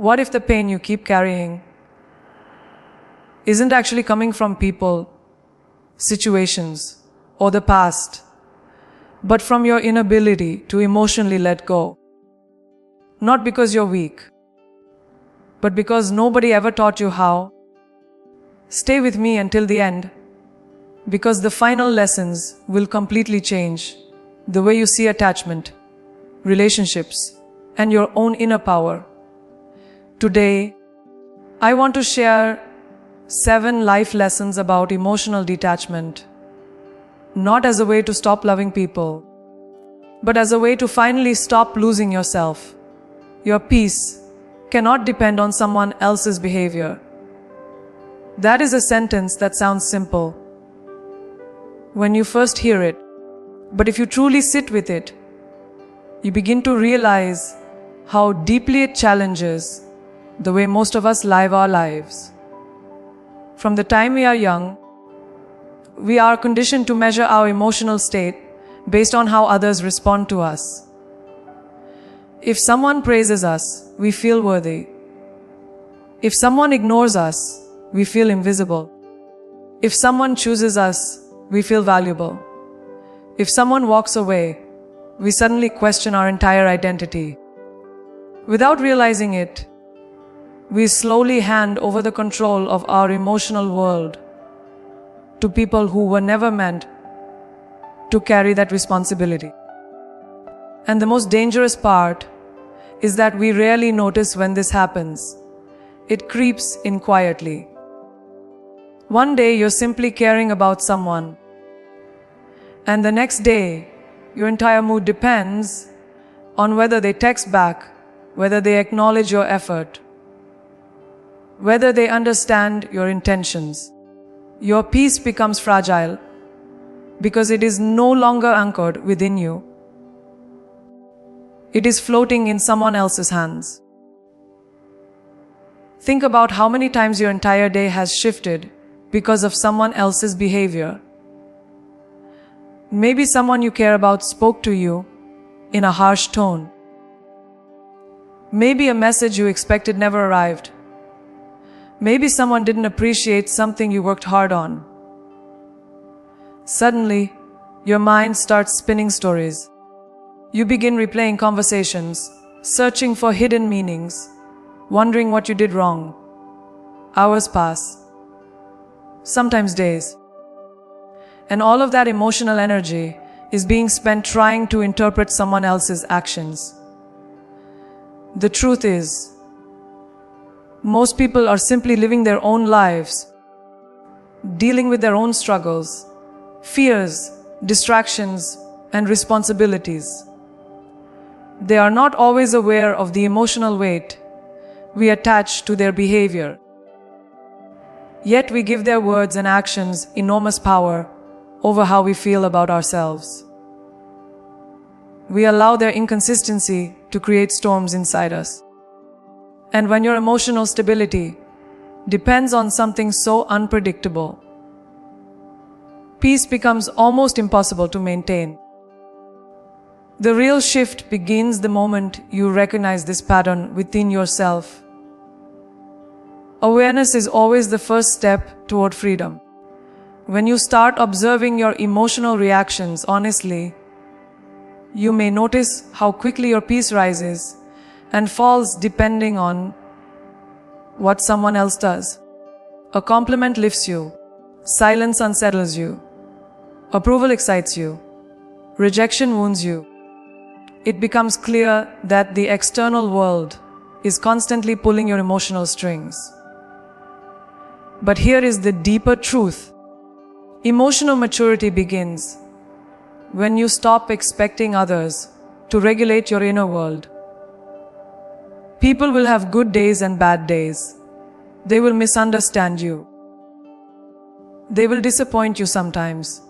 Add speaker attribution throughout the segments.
Speaker 1: What if the pain you keep carrying isn't actually coming from people, situations, or the past, but from your inability to emotionally let go? Not because you're weak, but because nobody ever taught you how. Stay with me until the end, because the final lessons will completely change the way you see attachment, relationships, and your own inner power. Today, I want to share 7 life lessons about emotional detachment, not as a way to stop loving people, but as a way to finally stop losing yourself. Your peace cannot depend on someone else's behavior. That is a sentence that sounds simple when you first hear it, but if you truly sit with it, you begin to realize how deeply it challenges the way most of us live our lives. From the time we are young, we are conditioned to measure our emotional state based on how others respond to us. If someone praises us, we feel worthy. If someone ignores us, we feel invisible. If someone chooses us, we feel valuable. If someone walks away, we suddenly question our entire identity. Without realizing it, we slowly hand over the control of our emotional world to people who were never meant to carry that responsibility. And the most dangerous part is that we rarely notice when this happens. It creeps in quietly. One day you're simply caring about someone, and the next day your entire mood depends on whether they text back, whether they acknowledge your effort, whether they understand your intentions. Your peace becomes fragile because it is no longer anchored within you. It is floating in someone else's hands. Think about how many times your entire day has shifted because of someone else's behavior. Maybe someone you care about spoke to you in a harsh tone. Maybe a message you expected never arrived. Maybe someone didn't appreciate something you worked hard on. Suddenly, your mind starts spinning stories. You begin replaying conversations, searching for hidden meanings, wondering what you did wrong. Hours pass, sometimes days. And all of that emotional energy is being spent trying to interpret someone else's actions. The truth is, most people are simply living their own lives, dealing with their own struggles, fears, distractions, and responsibilities. They are not always aware of the emotional weight we attach to their behavior. Yet we give their words and actions enormous power over how we feel about ourselves. We allow their inconsistency to create storms inside us. And when your emotional stability depends on something so unpredictable, peace becomes almost impossible to maintain. The real shift begins the moment you recognize this pattern within yourself. Awareness is always the first step toward freedom. When you start observing your emotional reactions honestly, you may notice how quickly your peace rises and falls depending on what someone else does. A compliment lifts you, silence unsettles you, approval excites you, rejection wounds you. It becomes clear that the external world is constantly pulling your emotional strings. But here is the deeper truth. Emotional maturity begins when you stop expecting others to regulate your inner world. People will have good days and bad days. They will misunderstand you. They will disappoint you sometimes.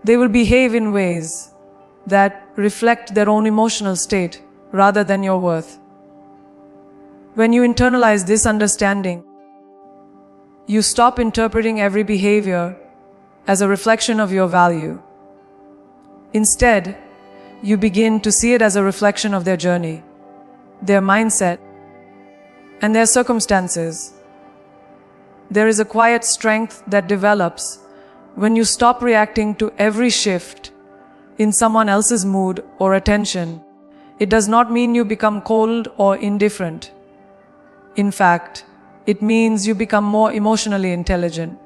Speaker 1: They will behave in ways that reflect their own emotional state rather than your worth. When you internalize this understanding, you stop interpreting every behavior as a reflection of your value. Instead, you begin to see it as a reflection of their journey, their mindset, and their circumstances. There is a quiet strength that develops when you stop reacting to every shift in someone else's mood or attention. It does not mean you become cold or indifferent. In fact, it means you become more emotionally intelligent.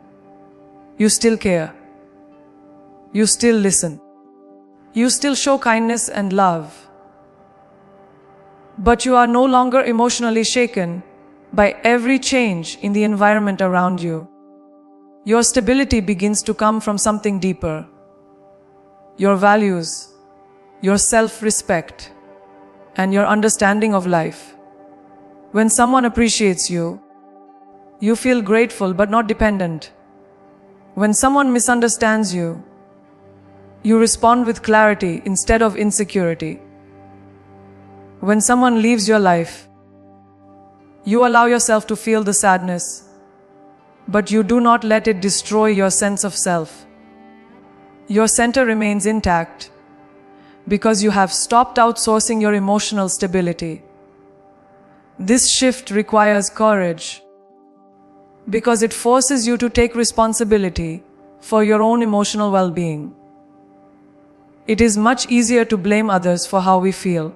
Speaker 1: You still care. You still listen. You still show kindness and love. But you are no longer emotionally shaken by every change in the environment around you. Your stability begins to come from something deeper. Your values, your self-respect, and your understanding of life. When someone appreciates you, you feel grateful but not dependent. When someone misunderstands you, you respond with clarity instead of insecurity. When someone leaves your life, you allow yourself to feel the sadness, but you do not let it destroy your sense of self. Your center remains intact because you have stopped outsourcing your emotional stability. This shift requires courage because it forces you to take responsibility for your own emotional well-being. It is much easier to blame others for how we feel.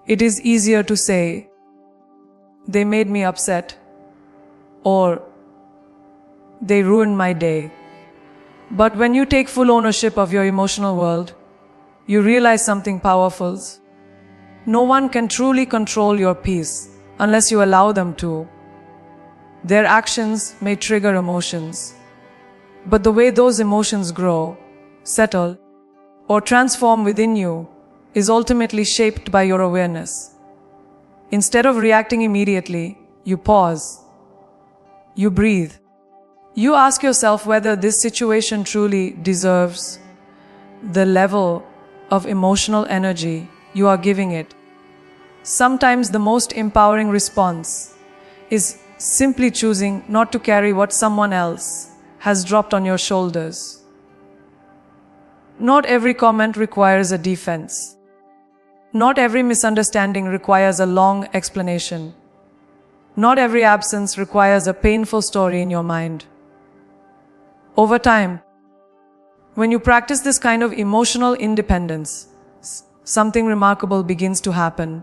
Speaker 1: It is easier to say, "They made me upset," or "They ruined my day." But when you take full ownership of your emotional world, you realize something powerful. No one can truly control your peace unless you allow them to. Their actions may trigger emotions, but the way those emotions grow, settle, or transform within you is ultimately shaped by your awareness. Instead of reacting immediately, you pause. You breathe. You ask yourself whether this situation truly deserves the level of emotional energy you are giving it. Sometimes the most empowering response is simply choosing not to carry what someone else has dropped on your shoulders. Not every comment requires a defense. Not every misunderstanding requires a long explanation. Not every absence requires a painful story in your mind. Over time, when you practice this kind of emotional independence, something remarkable begins to happen.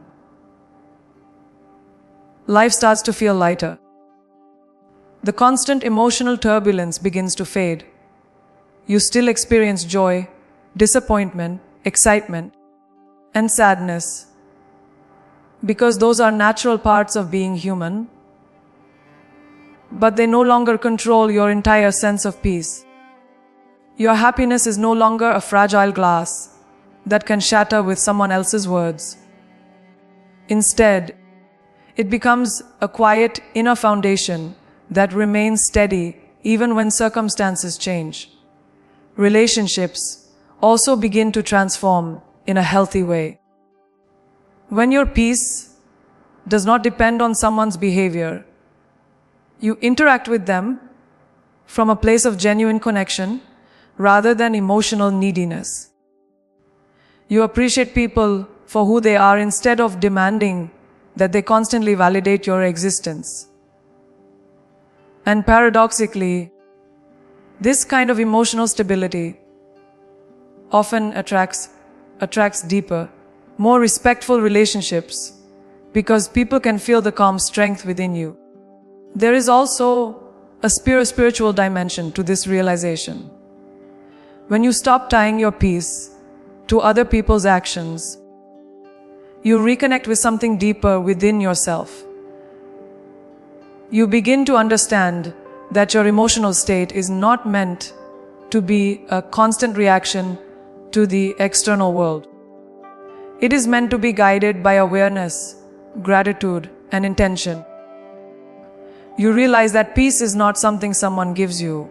Speaker 1: Life starts to feel lighter. The constant emotional turbulence begins to fade. You still experience joy, disappointment, excitement, and sadness, because those are natural parts of being human, but they no longer control your entire sense of peace. Your happiness is no longer a fragile glass that can shatter with someone else's words. Instead, it becomes a quiet inner foundation that remains steady even when circumstances change. Relationships also begin to transform in a healthy way. When your peace does not depend on someone's behavior, you interact with them from a place of genuine connection rather than emotional neediness. You appreciate people for who they are instead of demanding that they constantly validate your existence. And paradoxically, this kind of emotional stability often attracts deeper, more respectful relationships because people can feel the calm strength within you. There is also a spiritual dimension to this realization. When you stop tying your peace to other people's actions, you reconnect with something deeper within yourself. You begin to understand that your emotional state is not meant to be a constant reaction to the external world. It is meant to be guided by awareness, gratitude, and intention. You realize that peace is not something someone gives you.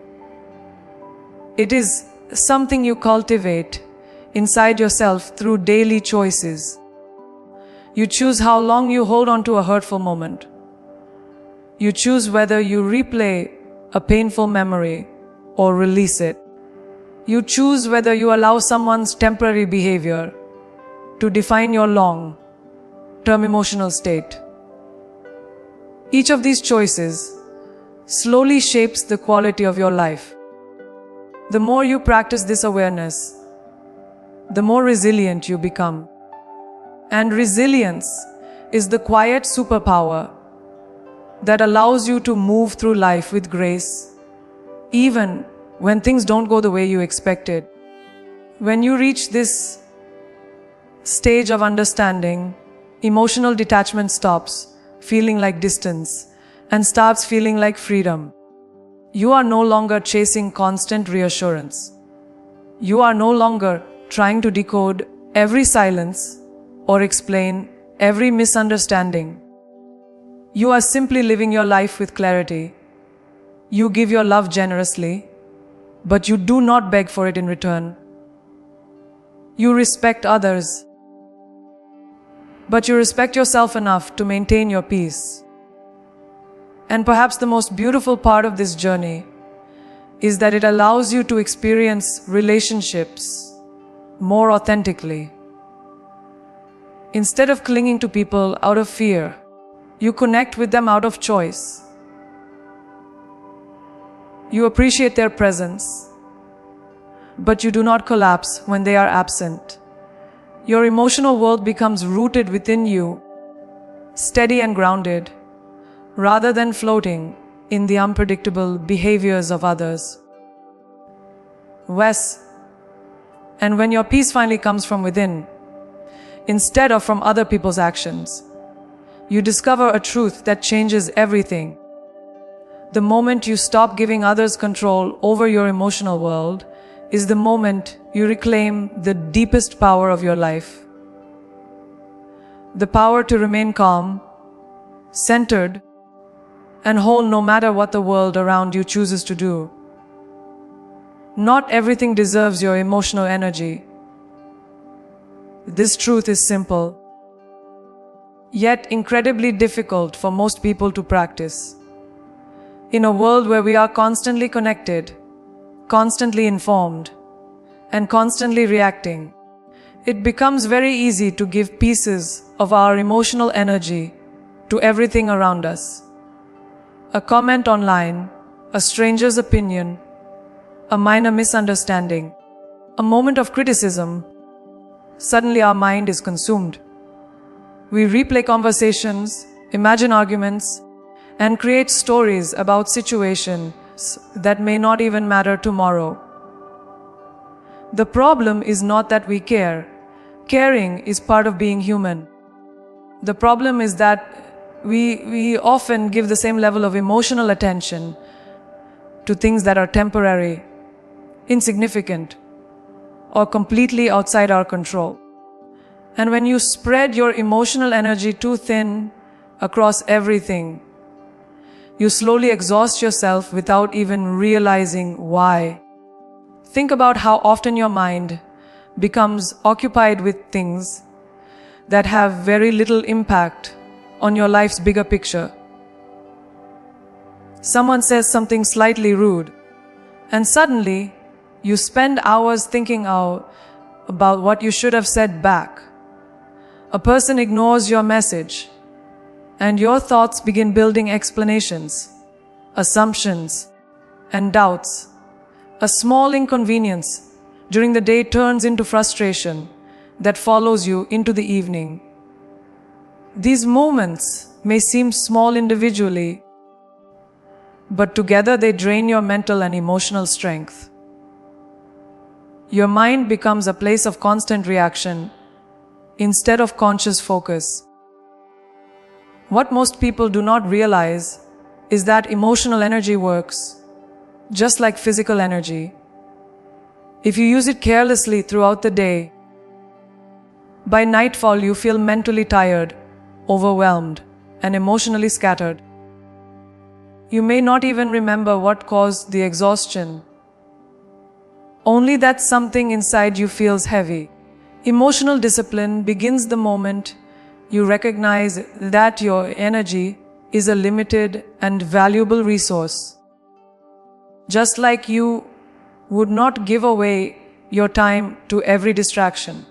Speaker 1: It is something you cultivate inside yourself through daily choices. You choose how long you hold on to a hurtful moment. You choose whether you replay a painful memory or release it. You choose whether you allow someone's temporary behavior to define your long-term emotional state. Each of these choices slowly shapes the quality of your life. The more you practice this awareness, the more resilient you become. And resilience is the quiet superpower that allows you to move through life with grace, even when things don't go the way you expected. When you reach this stage of understanding, emotional detachment stops feeling like distance and starts feeling like freedom. You are no longer chasing constant reassurance. You are no longer trying to decode every silence or explain every misunderstanding. You are simply living your life with clarity. You give your love generously, but you do not beg for it in return. You respect others, but you respect yourself enough to maintain your peace. And perhaps the most beautiful part of this journey is that it allows you to experience relationships more authentically. Instead of clinging to people out of fear, you connect with them out of choice. You appreciate their presence, but you do not collapse when they are absent. Your emotional world becomes rooted within you, steady and grounded, rather than floating in the unpredictable behaviors of others. And when your peace finally comes from within, instead of from other people's actions, you discover a truth that changes everything. The moment you stop giving others control over your emotional world is the moment you reclaim the deepest power of your life. The power to remain calm, centered, and whole no matter what the world around you chooses to do. Not everything deserves your emotional energy. This truth is simple, yet incredibly difficult for most people to practice. In a world where we are constantly connected, constantly informed, and constantly reacting, it becomes very easy to give pieces of our emotional energy to everything around us. A comment online, a stranger's opinion, a minor misunderstanding, a moment of criticism, suddenly our mind is consumed. We replay conversations, imagine arguments, and create stories about situations that may not even matter tomorrow. The problem is not that we care. Caring is part of being human. The problem is that we often give the same level of emotional attention to things that are temporary, insignificant, or completely outside our control. And when you spread your emotional energy too thin across everything, you slowly exhaust yourself without even realizing why. Think about how often your mind becomes occupied with things that have very little impact on your life's bigger picture. Someone says something slightly rude, and suddenly you spend hours thinking about what you should have said back. A person ignores your message, and your thoughts begin building explanations, assumptions, and doubts. A small inconvenience during the day turns into frustration that follows you into the evening. These moments may seem small individually, but together they drain your mental and emotional strength. Your mind becomes a place of constant reaction instead of conscious focus. What most people do not realize is that emotional energy works just like physical energy. If you use it carelessly throughout the day, by nightfall you feel mentally tired, overwhelmed, and emotionally scattered. You may not even remember what caused the exhaustion, only that something inside you feels heavy. Emotional discipline begins the moment you recognize that your energy is a limited and valuable resource. Just like you would not give away your time to every distraction,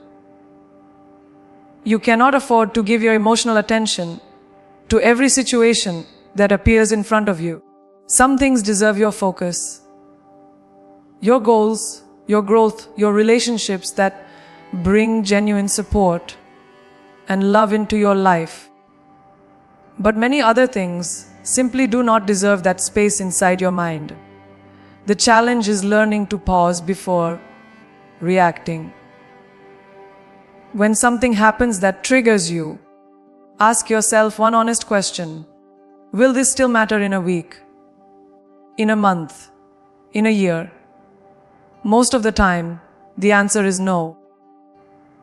Speaker 1: you cannot afford to give your emotional attention to every situation that appears in front of you. Some things deserve your focus. Your goals, your growth, your relationships that bring genuine support and love into your life. But many other things simply do not deserve that space inside your mind. The challenge is learning to pause before reacting. When something happens that triggers you, ask yourself one honest question. Will this still matter in a week? In a month? In a year? Most of the time, the answer is no.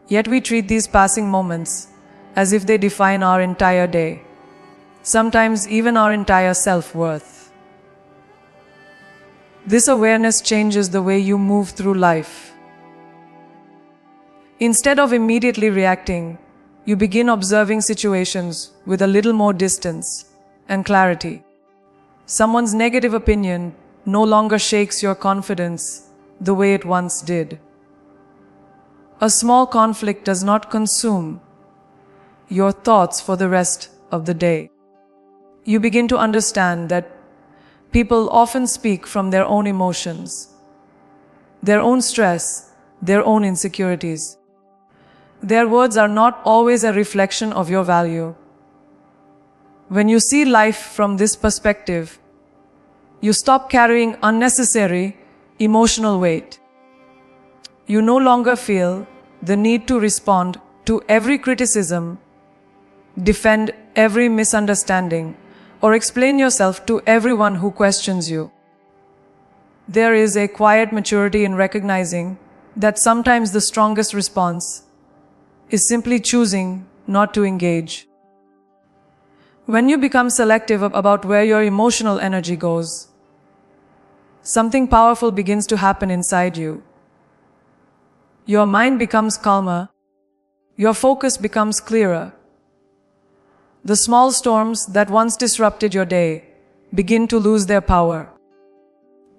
Speaker 1: Yet we treat these passing moments as if they define our entire day, sometimes even our entire self-worth. This awareness changes the way you move through life. Instead of immediately reacting, you begin observing situations with a little more distance and clarity. Someone's negative opinion no longer shakes your confidence the way it once did. A small conflict does not consume your thoughts for the rest of the day. You begin to understand that people often speak from their own emotions, their own stress, their own insecurities. Their words are not always a reflection of your value. When you see life from this perspective, you stop carrying unnecessary emotional weight. You no longer feel the need to respond to every criticism, defend every misunderstanding, or explain yourself to everyone who questions you. There is a quiet maturity in recognizing that sometimes the strongest response is simply choosing not to engage. When you become selective about where your emotional energy goes, something powerful begins to happen inside you. Your mind becomes calmer, your focus becomes clearer. The small storms that once disrupted your day begin to lose their power.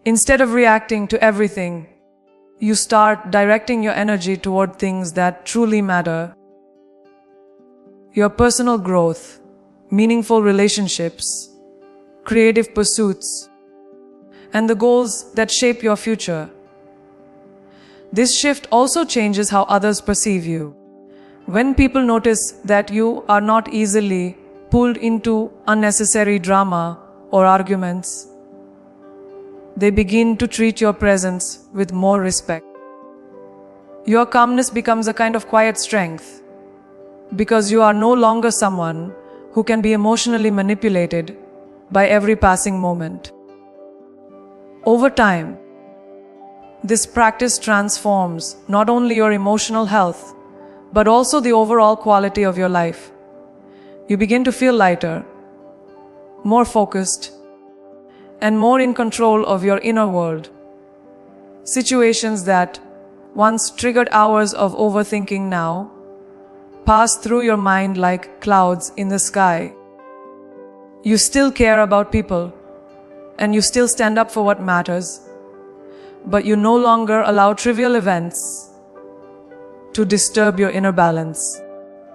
Speaker 1: Instead of reacting to everything, you start directing your energy toward things that truly matter. Your personal growth, meaningful relationships, creative pursuits, and the goals that shape your future. This shift also changes how others perceive you. When people notice that you are not easily pulled into unnecessary drama or arguments, they begin to treat your presence with more respect. Your calmness becomes a kind of quiet strength, because you are no longer someone who can be emotionally manipulated by every passing moment. Over time, this practice transforms not only your emotional health, but also the overall quality of your life. You begin to feel lighter, more focused, and more in control of your inner world. Situations that once triggered hours of overthinking now pass through your mind like clouds in the sky. You still care about people, and you still stand up for what matters, but you no longer allow trivial events to disturb your inner balance.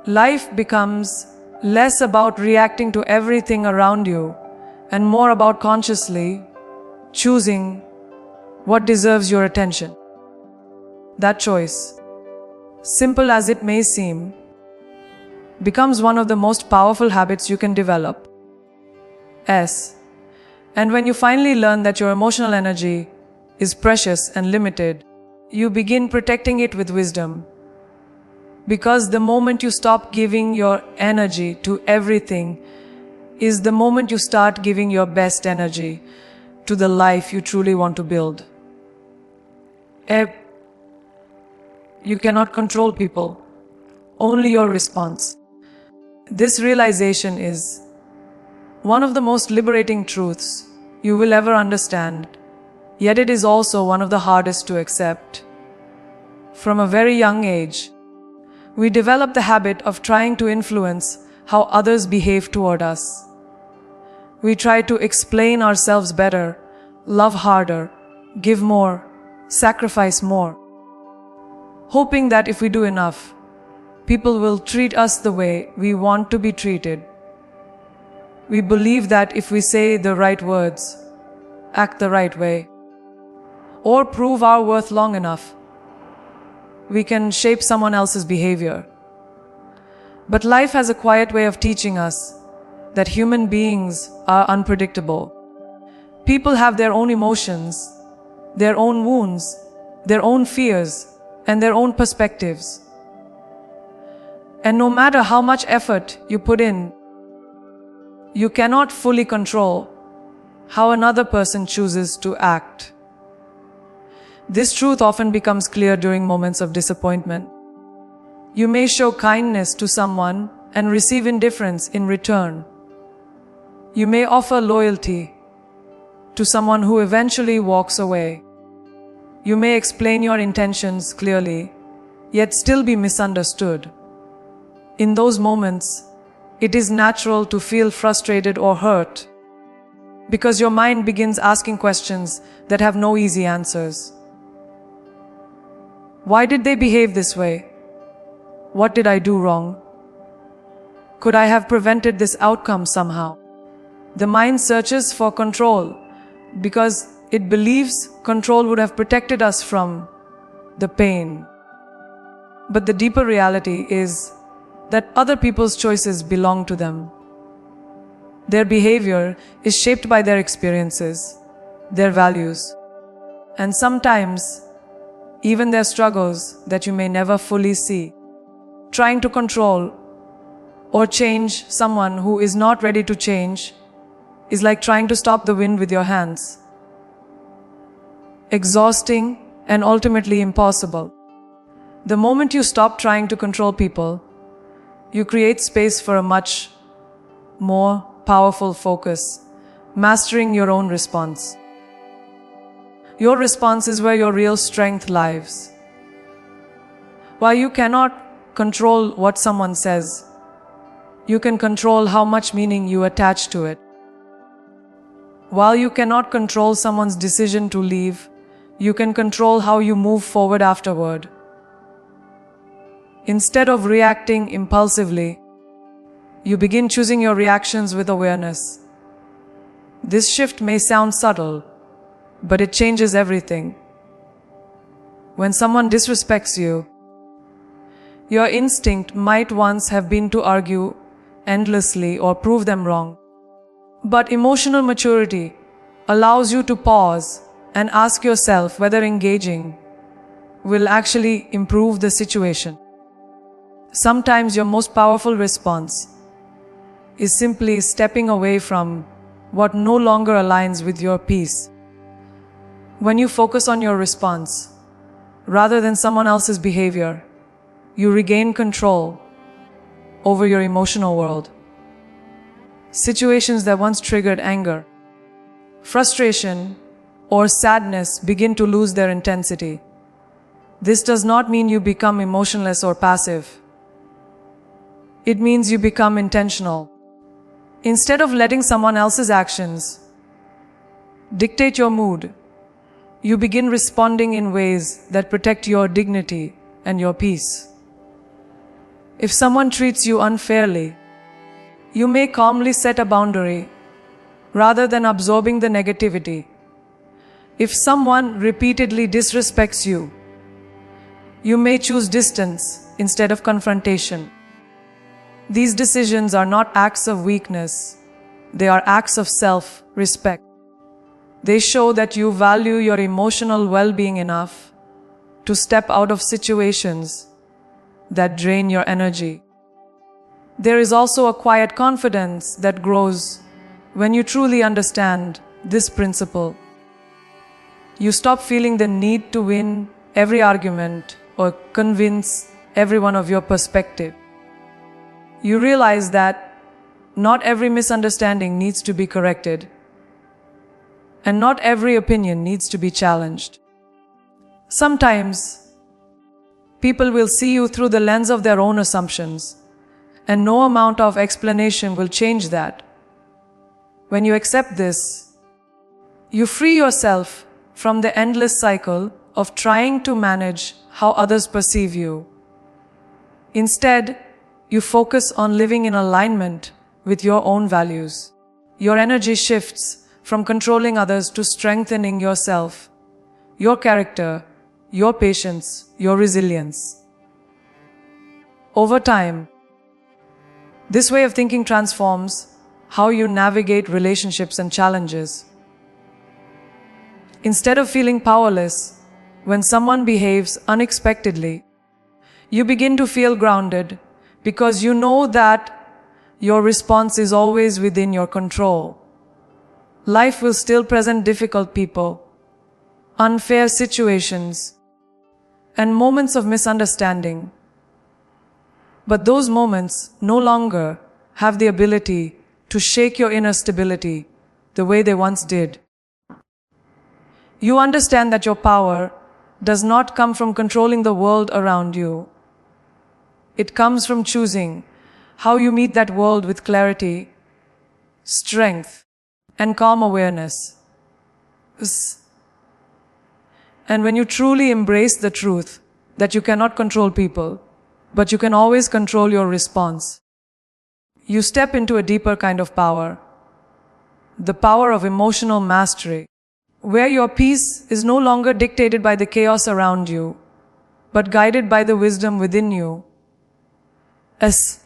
Speaker 1: Life becomes less about reacting to everything around you and more about consciously choosing what deserves your attention. That choice, simple as it may seem, becomes one of the most powerful habits you can develop. And when you finally learn that your emotional energy is precious and limited, you begin protecting it with wisdom. Because the moment you stop giving your energy to everything is the moment you start giving your best energy to the life you truly want to build. You cannot control people, only your response. This realization is one of the most liberating truths you will ever understand, yet it is also one of the hardest to accept. From a very young age, we develop the habit of trying to influence how others behave toward us. We try to explain ourselves better, love harder, give more, sacrifice more, hoping that if we do enough, people will treat us the way we want to be treated. We believe that if we say the right words, act the right way, or prove our worth long enough, we can shape someone else's behavior. But life has a quiet way of teaching us that human beings are unpredictable. People have their own emotions, their own wounds, their own fears, and their own perspectives. And no matter how much effort you put in, you cannot fully control how another person chooses to act. This truth often becomes clear during moments of disappointment. You may show kindness to someone and receive indifference in return. You may offer loyalty to someone who eventually walks away. You may explain your intentions clearly, yet still be misunderstood. In those moments, it is natural to feel frustrated or hurt, because your mind begins asking questions that have no easy answers. Why did they behave this way? What did I do wrong? Could I have prevented this outcome somehow? The mind searches for control because it believes control would have protected us from the pain. But the deeper reality is that other people's choices belong to them. Their behavior is shaped by their experiences, their values, and sometimes even their struggles that you may never fully see. Trying to control or change someone who is not ready to change is like trying to stop the wind with your hands. Exhausting and ultimately impossible. The moment you stop trying to control people, you create space for a much more powerful focus, mastering your own response. Your response is where your real strength lies. While you cannot control what someone says, you can control how much meaning you attach to it. While you cannot control someone's decision to leave, you can control how you move forward afterward. Instead of reacting impulsively, you begin choosing your reactions with awareness. This shift may sound subtle, but it changes everything. When someone disrespects you, your instinct might once have been to argue endlessly or prove them wrong. But emotional maturity allows you to pause and ask yourself whether engaging will actually improve the situation. Sometimes your most powerful response is simply stepping away from what no longer aligns with your peace. When you focus on your response, rather than someone else's behavior, you regain control over your emotional world. Situations that once triggered anger, frustration, or sadness begin to lose their intensity. This does not mean you become emotionless or passive. It means you become intentional. Instead of letting someone else's actions dictate your mood, you begin responding in ways that protect your dignity and your peace. If someone treats you unfairly, you may calmly set a boundary rather than absorbing the negativity. If someone repeatedly disrespects you, you may choose distance instead of confrontation. These decisions are not acts of weakness, they are acts of self-respect. They show that you value your emotional well-being enough to step out of situations that drain your energy. There is also a quiet confidence that grows when you truly understand this principle. You stop feeling the need to win every argument or convince everyone of your perspective. You realize that not every misunderstanding needs to be corrected, and not every opinion needs to be challenged. Sometimes, people will see you through the lens of their own assumptions, and no amount of explanation will change that. When you accept this, you free yourself from the endless cycle of trying to manage how others perceive you. Instead, you focus on living in alignment with your own values. your energy shifts from controlling others to strengthening yourself, your character, your patience, your resilience. Over time, this way of thinking transforms how you navigate relationships and challenges. Instead of feeling powerless when someone behaves unexpectedly, you begin to feel grounded because you know that your response is always within your control. Life will still present difficult people, unfair situations, and moments of misunderstanding. But those moments no longer have the ability to shake your inner stability the way they once did. You understand that your power does not come from controlling the world around you. It comes from choosing how you meet that world with clarity, strength, and calm awareness. And when you truly embrace the truth that you cannot control people, but you can always control your response, you step into a deeper kind of power, the power of emotional mastery, where your peace is no longer dictated by the chaos around you, but guided by the wisdom within you. As